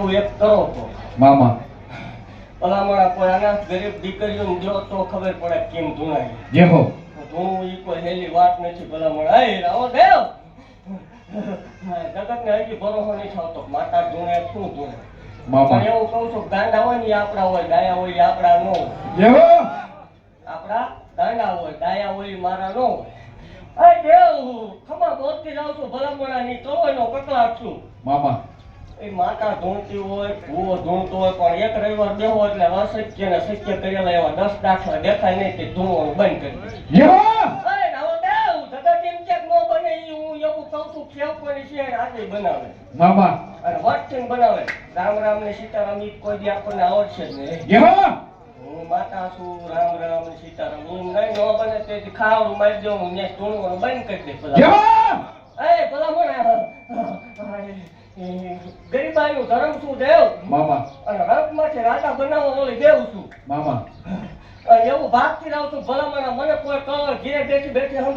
એવું એક કરો તો મામા ભલામણા કોઈ અનાથ ગરીબ દીકરીઓને જો તો ખબર પડે કેમ ધૂણાય. જે હો ધૂણવું ઈ કોઈ હેલી વાત નથી ભલામણા. એ રાવો દેવ જગતને હજી ભરોસો નહીં થતો. માતા ધૂણે શું ધૂણે? મામા પણ એવું કહું છું ગાંડા હોય ને ઈ આપણા હોય, ડાયા હોય ઈ આપણા ન હોય. જે હો આપણા ગાંડા હોય, ડાયા હોય ઈ મારા ન હોય. એ દેવ ખમા બોલતી જાઉં છું ભલામણા ની તળોયનો કકળાટ છું. મામા એ માતા ધૂણતી હોય, ભૂવો ધૂણતો હોય, પણ એક રવિવાર બેહો એટલે અશક્ય ને શક્ય કરેલા એવા 10 દાખલા દેખાય નહીં તે ધૂણવાનું બંધ કરી દે. જે હો અરે નાવો દેવ જગત એમ ક્યાંક ન બને ઈ હું એવું કહું છું. ખેવ કોની છે આજે બનાવે મામા અને વટથી બનાવે. રામ રામ ને સીતારામ ઈ કોઈ દી આપણને આવડશે જ નહીં. જે હો હું માતા છું, રામ રામ ને સીતારામ એમ નહીં ન બને તેથી ખાવડું મારી દેવું ને ધૂણવાનું બંધ કરી દે. જે હો ભલા ગરીબાઈનું ધર્મ શું દેવ મામા અને રથમાંથી રાજા બનાવવા ઓલી દેવ છું. મામા એવું ભાગતી રહું છું ભલામણા મને કોઈ કળર ઘેર બેઠી બેઠી